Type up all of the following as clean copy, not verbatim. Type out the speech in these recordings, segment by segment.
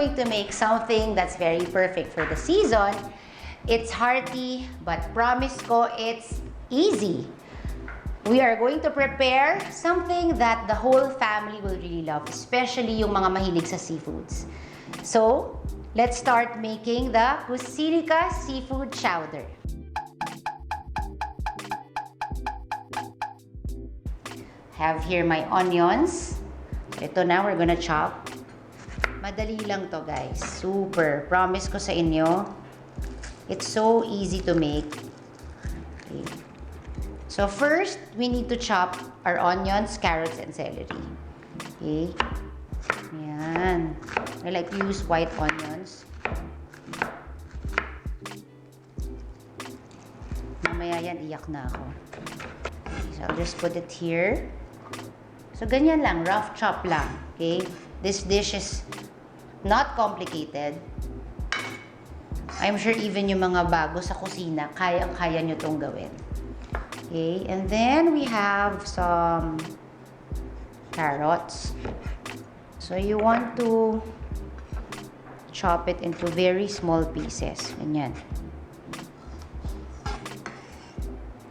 going to make something that's very perfect for the season. It's hearty, but promise ko it's easy. We are going to prepare something that the whole family will really love, especially yung mga mahilig sa seafoods. So, let's start making the Kusirika Seafood Chowder. Have here my onions. So, ito na, we're gonna chop. Madali lang to, guys. Super. Promise ko sa inyo, it's so easy to make. Okay. So first, we need to chop our onions, carrots, and celery. Okay. Ayan. I like to use white onions. Mamaya yan, iyak na ako. Okay, so I'll just put it here. So ganyan lang, rough chop lang. Okay. This dish is not complicated. I'm sure even yung mga bago sa kusina, kayang-kaya nyo itong gawin. Okay, and then we have some carrots. So you want to chop it into very small pieces. Ganyan.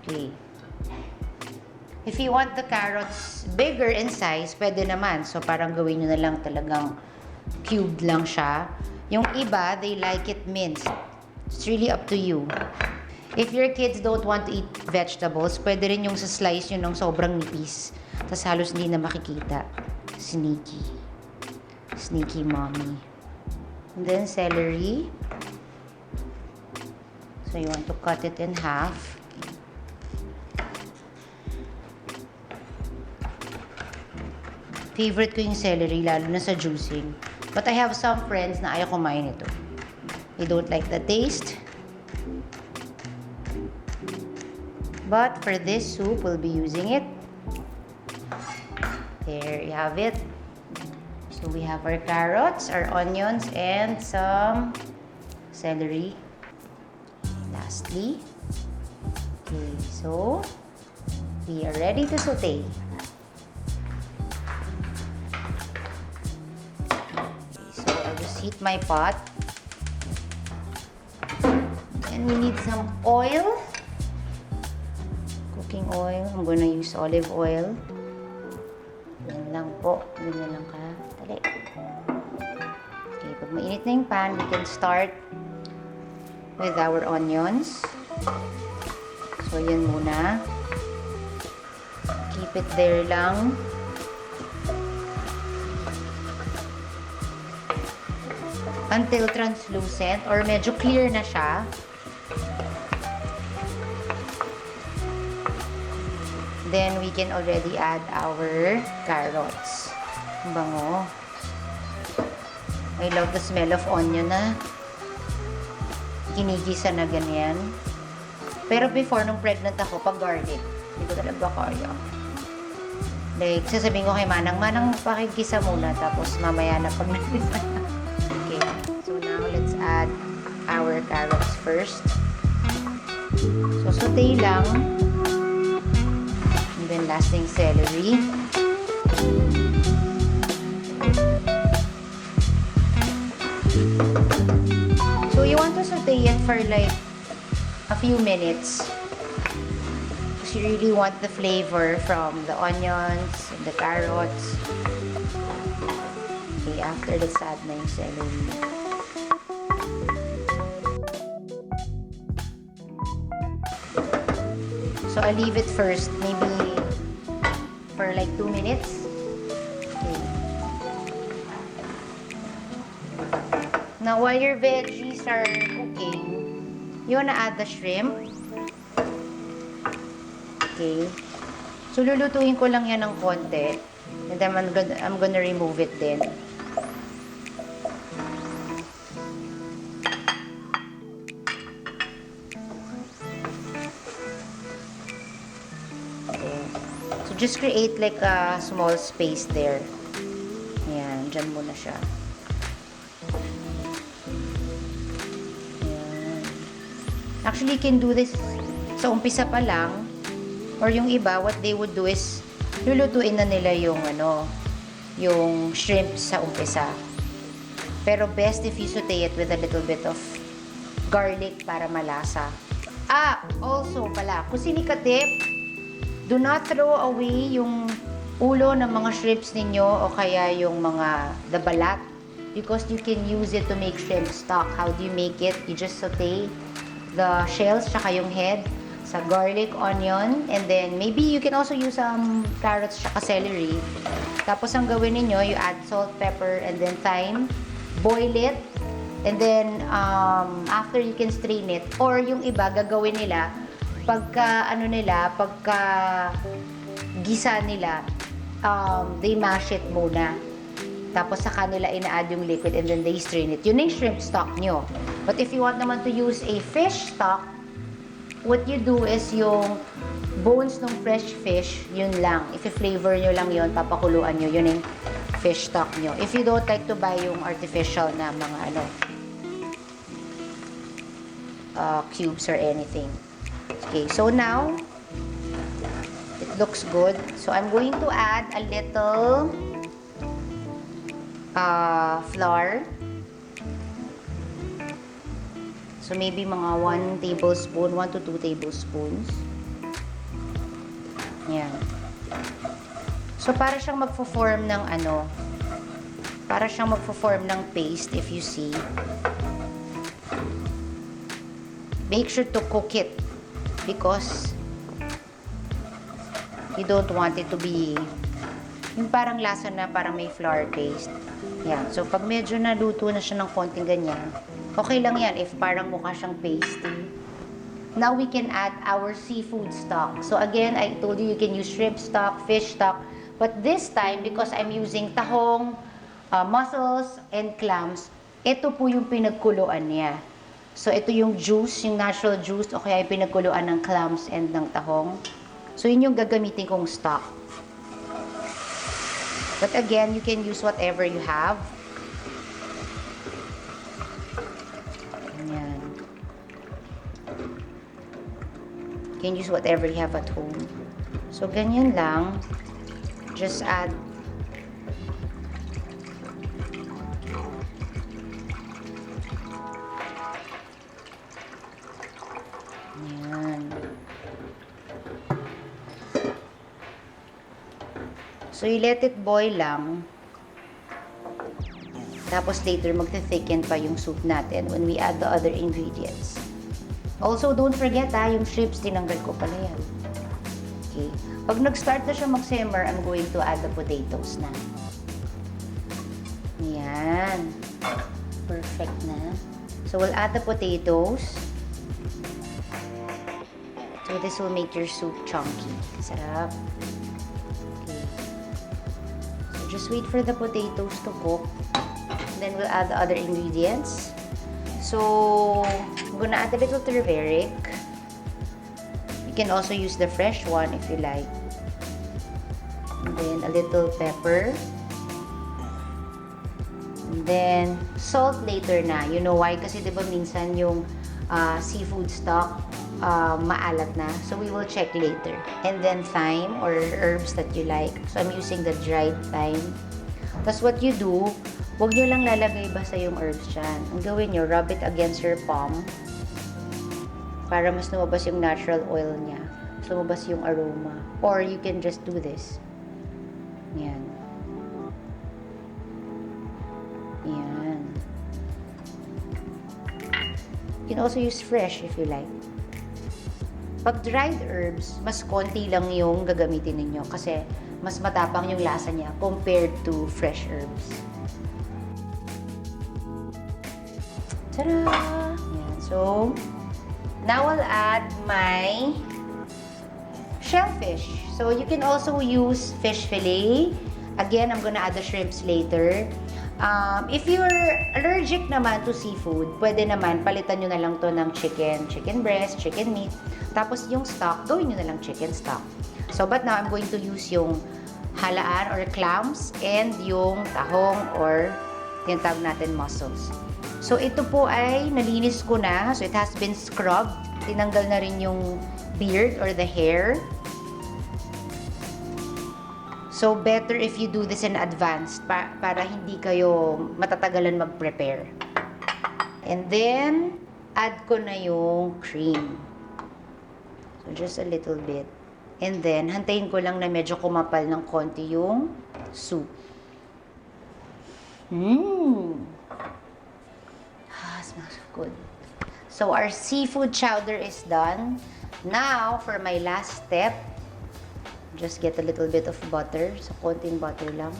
Okay. If you want the carrots bigger in size, pwede naman. So parang gawin nyo na lang talagang cubed lang siya. Yung iba, they like it minced. It's really up to you. If your kids don't want to eat vegetables, pwede rin yung sa slice nyo ng sobrang nipis. Tapos halos hindi na makikita. Sneaky. Sneaky mommy. And then celery. So you want to cut it in half. Favorite ko yung celery, lalo na sa juicing. But I have some friends na ayaw kumain ito. They don't like the taste. But for this soup, we'll be using it. There you have it. So we have our carrots, our onions, and some celery. Lastly, okay, so we are ready to saute. Okay, so I'll just heat my pot. And we need some oil. Cooking oil. I'm gonna use olive oil. Yan lang po. Ganyan lang ka. Dali. Okay, pag mainit na yung pan, we can start with our onions. So, yan muna. Keep it there lang. Until translucent or medyo clear na siya. Then, we can already add our carrots. Ang bango. I love the smell of onion na. Ginigisa na ganyan. Pero before, nung pregnant ako, pag garlic, hindi ko talaga kaya. Like, sasabihin ko kay Manang, Manang, pakigisa muna, tapos mamaya na pag nagisa. Okay. So, now, let's add our carrots first. So, saute lang. And then lasting celery. So you want to saute it for like a few minutes because you really want the flavor from the onions and the carrots. Okay, after let's add na yung celery. So I'll leave it first, maybe for like 2 minutes. Okay. Now while your veggies are cooking, you wanna add the shrimp. Okay. So lulutuin ko lang yan ng konti. And then I'm gonna remove it then. Just create like a small space there. Ayan, dyan muna siya. Ayan. Actually, you can do this sa umpisa pa lang. Or yung iba, what they would do is lulutuin na nila yung yung shrimp sa umpisa. Pero best if you saute it with a little bit of garlic para malasa. Also pala, kung sinikatip, do not throw away yung ulo ng mga shrimps ninyo o kaya yung the balat, because you can use it to make shrimp stock. How do you make it? You just saute the shells tsaka yung head sa garlic, onion, and then maybe you can also use some carrots tsaka celery. Tapos ang gawin niyo, you add salt, pepper, and then thyme. Boil it, and then after you can strain it. Or yung iba, gagawin nila, pagka gisa nila, they mash it muna. Tapos saka nila ina-add yung liquid and then they strain it. Yun yung shrimp stock nyo. But if you want naman to use a fish stock, what you do is yung bones ng fresh fish, yun lang. If i-flavor nyo lang yun, papakuluan nyo, yun yung fish stock nyo. If you don't like to buy yung artificial na mga cubes or anything. Okay, so now, it looks good. So I'm going to add a little flour. So maybe mga 1 tablespoon, 1 to 2 tablespoons. Yan. So para siyang magfo-form ng para siyang magfo-form ng paste, if you see. Make sure to cook it because you don't want it to be yung parang lasa na parang may flour paste. Yan. So pag medyo naluto na siya ng konting ganyan, okay lang yan if parang mukha siyang pasty. Now we can add our seafood stock. So again, I told you can use shrimp stock, fish stock. But this time, because I'm using tahong, mussels, and clams, ito po yung pinagkuluan niya. So ito yung juice, yung natural juice, o kaya yung pinagkuluan ng clams and ng tahong. So yun yung gagamitin kong stock. But again, you can use whatever you have. Ayan. You can use whatever you have at home. So, ganyan lang. Just add ayan. So, you let it boil lang. Tapos later, magte-thicken pa yung soup natin when we add the other ingredients. Also, don't forget yung shrimps, tinanggal ko pala yan. Okay. Pag nag-start na siya mag-simmer, I'm going to add the potatoes na. Yan. Perfect na. So, we'll add the potatoes. So, this will make your soup chunky. Sarap. Okay. So, just wait for the potatoes to cook. Then, we'll add the other ingredients. So, I'm gonna add a little turmeric. You can also use the fresh one if you like. And then a little pepper. And then salt later na. You know why? Kasi diba minsan yung seafood stock maalat na. So we will check later. And then thyme or herbs that you like. So I'm using the dried thyme. Tapos what you do, huwag nyo lang lalagay basta yung herbs dyan. Ang gawin nyo, rub it against your palm para mas lumabas yung natural oil niya. Mas lumabas yung aroma. Or you can just do this. Yan. Yan. You can also use fresh if you like. Pag dried herbs, mas konti lang yung gagamitin ninyo kasi mas matapang yung lasa niya compared to fresh herbs. Tada! Yan. So, now I'll add my shellfish. So, you can also use fish fillet. Again, I'm gonna add the shrimps later. If you're allergic naman to seafood, pwede naman, palitan nyo na lang to ng chicken breast, chicken meat. Tapos yung stock, gawin nyo na lang chicken stock. So, but now I'm going to use yung halaan or clams and yung tahong or yung tawag natin mussels. So, ito po ay nalinis ko na. So, it has been scrubbed. Tinanggal na rin yung beard or the hair. So, better if you do this in advance para hindi kayo matatagalan mag-prepare. And then, add ko na yung cream. So, just a little bit. And then, hantayin ko lang na medyo kumapal ng konti yung soup. Smells good. So, our seafood chowder is done. Now, for my last step, just get a little bit of butter. So, konting butter lang.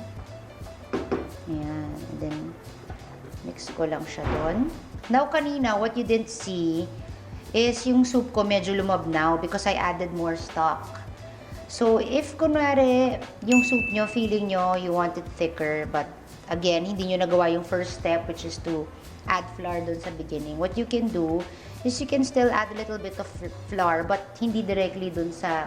Ayan. And then, mix ko lang siya doon. Now, kanina, what you didn't see is yung soup ko medyo lumabnaw because I added more stock. So, if kunwari, yung soup nyo, feeling nyo, you want it thicker, but again, hindi nyo nagawa yung first step, which is to add flour doon sa beginning. What you can do is you can still add a little bit of flour, but hindi directly doon sa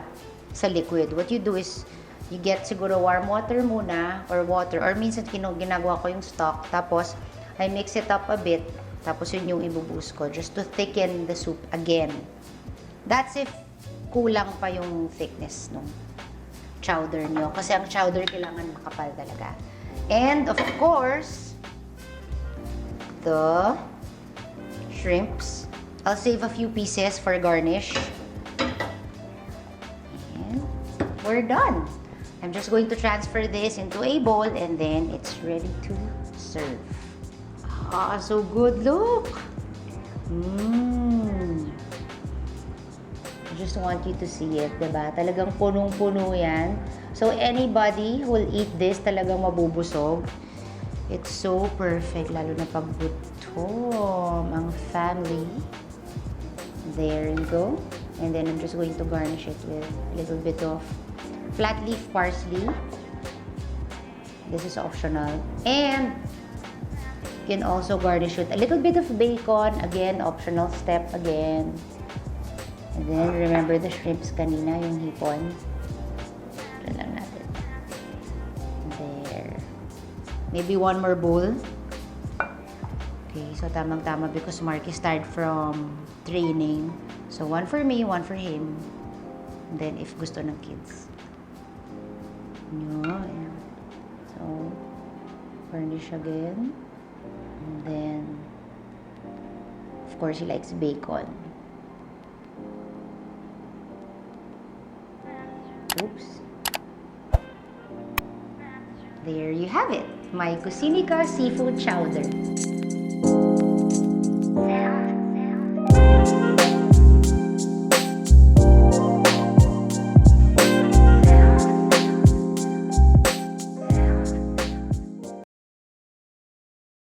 liquid. What you do is, you get siguro warm water muna, or minsan ginagawa ko yung stock, tapos, I mix it up a bit, tapos yun yung ibubuhos ko, just to thicken the soup again. That's if kulang pa yung thickness ng chowder nyo. Kasi ang chowder kailangan makapal talaga. And, of course, the shrimps. I'll save a few pieces for garnish. And we're done. I'm just going to transfer this into a bowl and then it's ready to serve. So good. Look! I just want you to see it, diba? Talagang punong-puno yan. So, anybody who will eat this, talagang mabubusog. It's so perfect, lalo na pag gutom ang family. There you go. And then, I'm just going to garnish it with a little bit of flat leaf parsley. This is optional. And, you can also garnish with a little bit of bacon. Again, optional step again. And then, remember the shrimps kanina, yung hipon. Ito lang natin. There. Maybe one more bowl. Okay, so tamang-tama because Mark is tired from training. So, one for me, one for him. And then, if gusto ng kids. Yun. So, garnish again. And then, of course, he likes bacon. Oops. There you have it. My Cusinica Seafood Chowder.